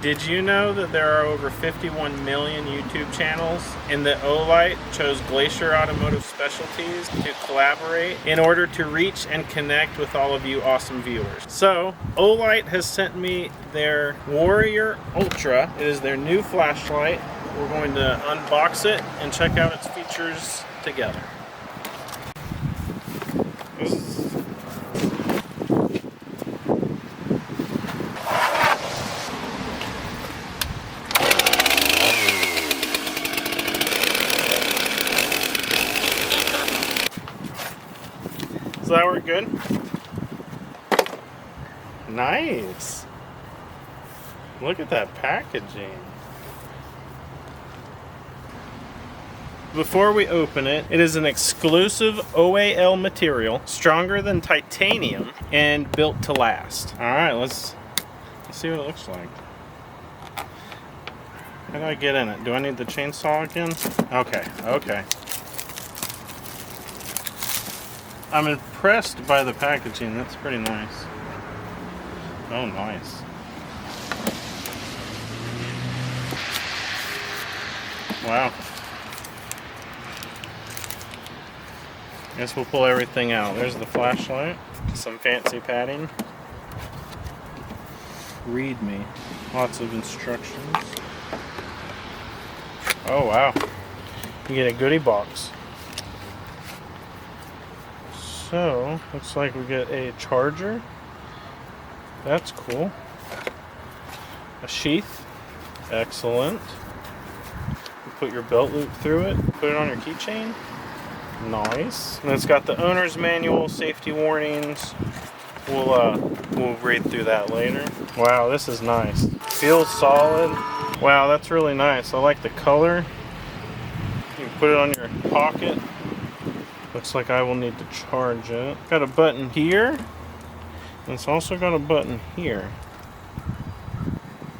Did you know that there are over 51 million YouTube channels and that Olight chose Glacier Automotive Specialties to collaborate in order to reach and connect with all of you awesome viewers? So, Olight has sent me their Warrior Ultra. It is their new flashlight. We're going to unbox it and check out its features together. So that worked good? Nice. Look at that packaging. Before we open it, it is an exclusive OAL material, stronger than titanium, and built to last. Alright, let's see what it looks like. How do I get in it? Do I need the chainsaw again? Okay. I'm impressed by the packaging. That's pretty nice. Oh, nice. Wow. Guess we'll pull everything out. There's the flashlight. Some fancy padding. Read me. Lots of instructions. Oh, wow. You get a goodie box. So, looks like we get a charger. That's cool. A sheath. Excellent. You put your belt loop through it. Put it on your keychain. Nice. And it's got the owner's manual, safety warnings. We'll read through that later. Wow, this is nice. Feels solid. Wow, that's really nice. I like the color. You can put it on your pocket. Looks like I will need to charge it. Got a button here. And it's also got a button here.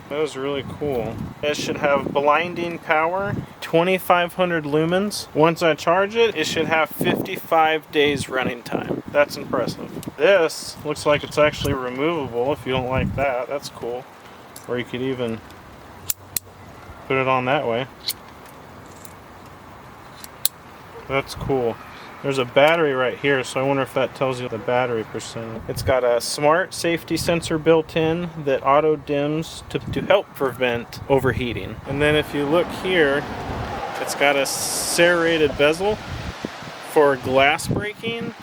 That was really cool. It should have blinding power, 2500 lumens. Once I charge it, it should have 55 days running time. That's impressive. This looks like it's actually removable if you don't like that. That's cool. Or you could even put it on that way. That's cool. There's a battery right here, so I wonder if that tells you the battery percent. It's got a smart safety sensor built in that auto dims to help prevent overheating. And then if you look here, it's got a serrated bezel for glass breaking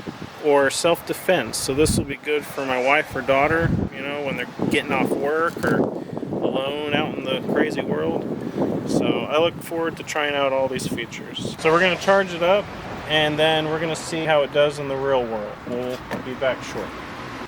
or self-defense. So this will be good for my wife or daughter, you know, when they're getting off work or alone out in the crazy world. So I look forward to trying out all these features. So we're gonna charge it up, and then we're going to see how it does in the real world. We'll be back shortly.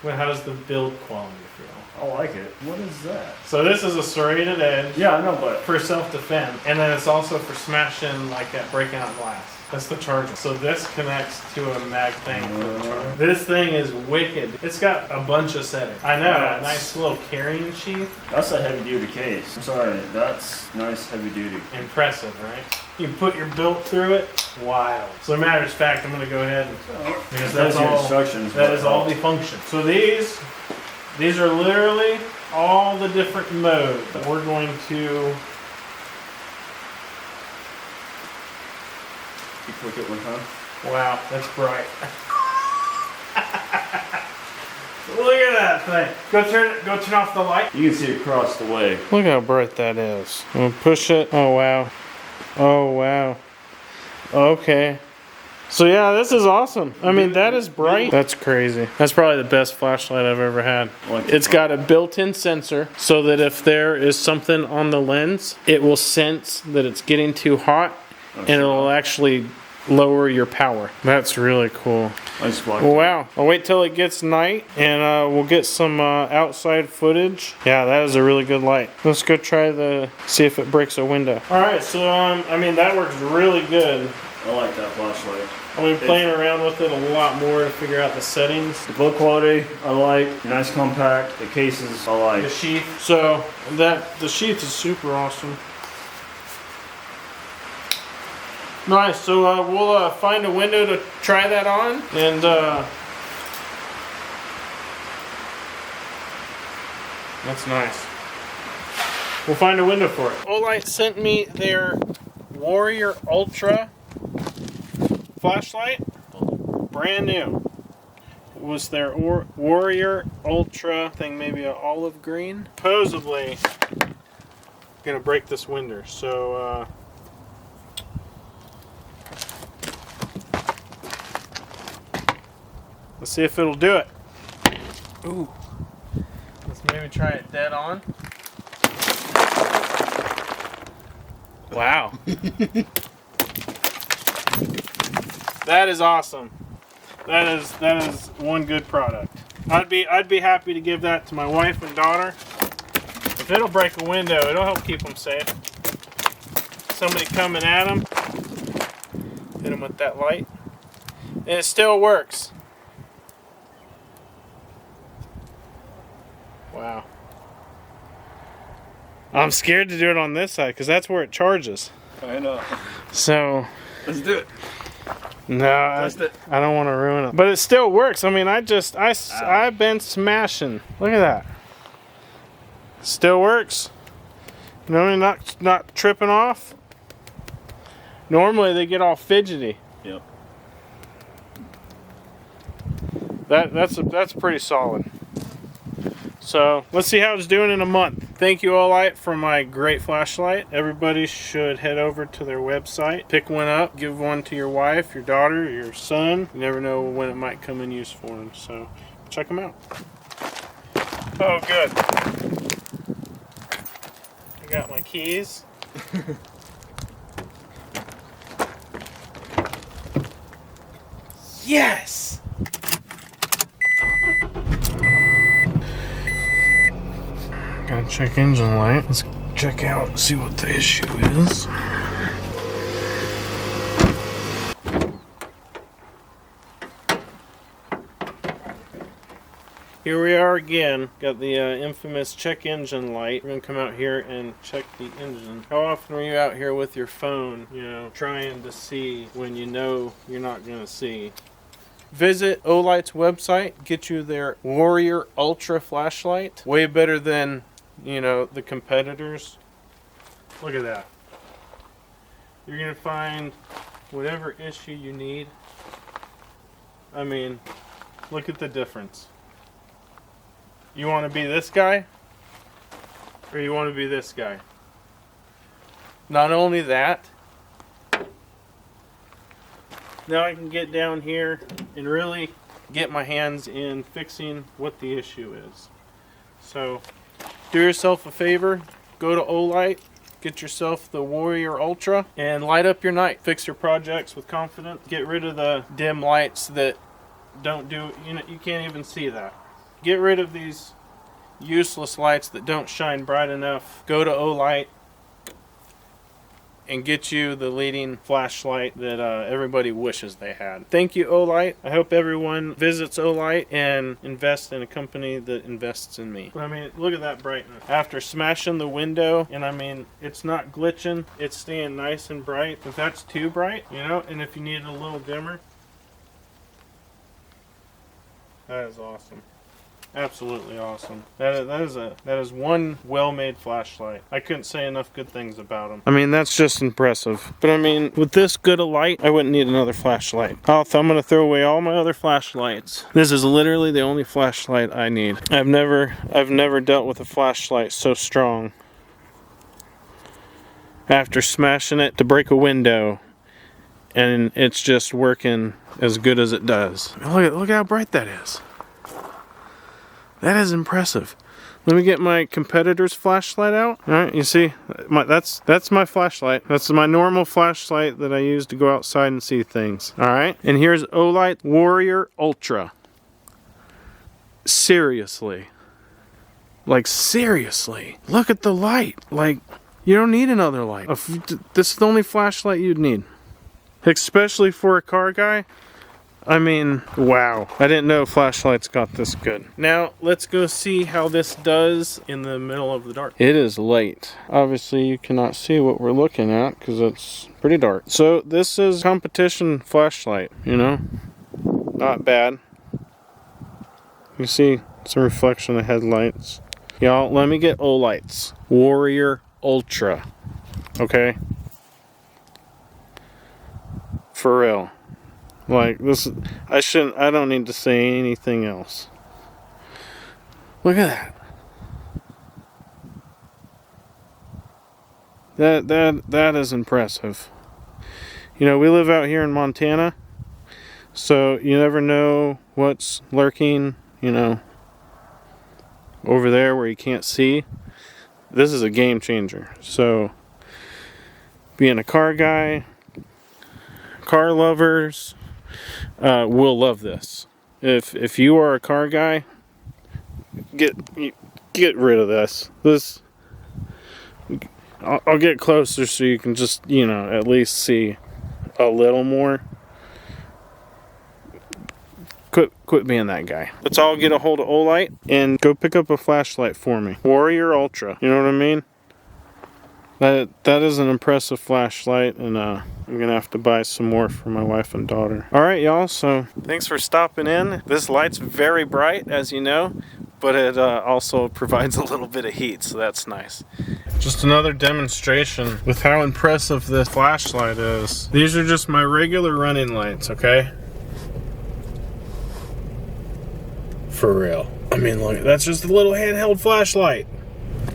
Well, how does the build quality feel? I like it. What is that? So this is a serrated edge. Yeah, I know, but for self-defense. And then it's also for smashing, like breaking out glass. That's the charger. So this connects to a mag thing for the charger. This thing is wicked. It's got a bunch of settings. I know, a nice little carrying sheath. That's a heavy duty case. I'm sorry, that's nice heavy duty. Impressive, right? You put your belt through it. Wild. So, as a matter of fact, I'm going to go ahead and because that's all. Instructions. That is all the functions. So these are literally all the different modes that we're going to. You click it one time. Wow, that's bright. Look at that thing. Go turn off the light. You can see across the way. Look how bright that is. I'm gonna push it. Oh wow. Oh wow. Okay. So yeah, this is awesome. I mean, that is bright. That's crazy. That's probably the best flashlight I've ever had. It's got a built-in sensor so that if there is something on the lens, it will sense that it's getting too hot and it'll actually lower your power. That's really cool. Well, wow. I'll wait till it gets night and we'll get some outside footage. Yeah, that is a really good light. Let's go try see if it breaks a window. Alright, so I mean, that works really good. I like that flashlight. I've been playing around with it a lot more to figure out the settings. The build quality, I like. Nice compact. The cases, I like. The sheath. So the sheath is super awesome. Nice. So we'll find a window to try that on, and that's nice. we'll find a window for it. Olight sent me their Warrior Ultra flashlight, brand new. It was their Warrior Ultra thing, maybe an olive green. Supposedly gonna break this window, so let's see if it'll do it. Ooh, let's maybe try it dead on. Wow. That is awesome. That is one good product. I'd be happy to give that to my wife and daughter. If it'll break a window, it'll help keep them safe. Somebody coming at them, hit them with that light, and it still works. Wow. I'm scared to do it on this side because that's where it charges. I know. So Let's do it. no, I don't want to ruin it. But it still works. I mean, I've been smashing. Look at that. Still works. You know, not tripping off. Normally they get all fidgety. Yep. That's pretty solid. So let's see how it's doing in a month. Thank you, Olight, for my great flashlight. Everybody should head over to their website, pick one up, give one to your wife, your daughter, your son. You never know when it might come in use for them. So check them out. Oh, good. I got my keys. Yes! Gotta check engine light. Let's check out, see what the issue is. Here we are again. Got the infamous check engine light. We're gonna come out here and check the engine. How often are you out here with your phone, you know, trying to see when you know you're not gonna see? Visit Olight's website, get you their Warrior Ultra flashlight. Way better than, you know, the competitors. Look at that. You're gonna find whatever issue you need. I mean, look at the difference. You want to be this guy, or you want to be this guy? Not only that, now I can get down here and really get my hands in fixing what the issue is. So do yourself a favor, go to Olight, get yourself the Warrior Ultra, and light up your night. Fix your projects with confidence. Get rid of the dim lights that don't do, you know, you can't even see that. Get rid of these useless lights that don't shine bright enough. Go to Olight and get you the leading flashlight that everybody wishes they had. Thank you, Olight. I hope everyone visits Olight and invests in a company that invests in me. I mean, look at that brightness. After smashing the window, and I mean, it's not glitching, it's staying nice and bright. If that's too bright, you know, and if you need it a little dimmer, that is awesome. Absolutely awesome. That is one well-made flashlight. I couldn't say enough good things about them. I mean, that's just impressive. But I mean, with this good a light, I wouldn't need another flashlight. I'm gonna throw away all my other flashlights. This is literally the only flashlight I need. I've never dealt with a flashlight so strong. After smashing it to break a window, and it's just working as good as it does. Look how bright that is. That is impressive. Let me get my competitor's flashlight out. All right, you see, that's my flashlight. That's my normal flashlight that I use to go outside and see things. All right, and here's Olight Warrior Ultra. Seriously. Like, seriously. Look at the light. Like, you don't need another light. This is the only flashlight you'd need. Especially for a car guy. I mean, wow. I didn't know flashlights got this good. Now, let's go see how this does in the middle of the dark. It is late. Obviously, you cannot see what we're looking at because it's pretty dark. So, this is competition flashlight, you know? Not bad. You see some reflection of headlights. Y'all, let me get Olight's. Warrior Ultra. Okay? For real. Like, this, I don't need to say anything else. Look at that. That is impressive. You know, we live out here in Montana, so you never know what's lurking, you know, over there where you can't see. This is a game changer. So, being a car guy, car lovers will love this. If you are a car guy, get rid of this. I'll get closer so you can just, you know, at least see a little more. Quit being that guy. Let's all get a hold of Olight and go pick up a flashlight for me. Warrior Ultra. You know what I mean? That is an impressive flashlight, and I'm gonna have to buy some more for my wife and daughter. Alright, y'all, so thanks for stopping in. This light's very bright, as you know, but it also provides a little bit of heat, so that's nice. Just another demonstration with how impressive this flashlight is. These are just my regular running lights, okay? For real. I mean, look, that's just a little handheld flashlight.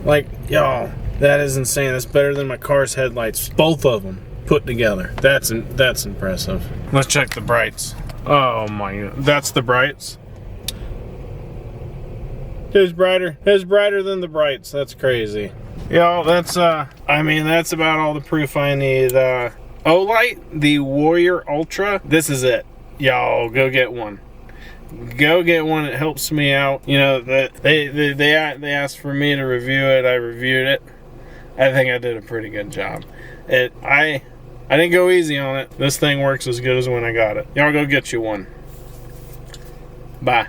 Like, y'all, that is insane. That's better than my car's headlights. Both of them put together. That's impressive. Let's check the brights. Oh my God. That's the brights. It's brighter. It's brighter than the brights. That's crazy. Y'all, that's I mean, that's about all the proof I need. Olight, the Warrior Ultra. This is it. Y'all, go get one. Go get one. It helps me out. You know, that they asked for me to review it. I reviewed it. I think I did a pretty good job. I didn't go easy on it. This thing works as good as when I got it. Y'all go get you one. Bye.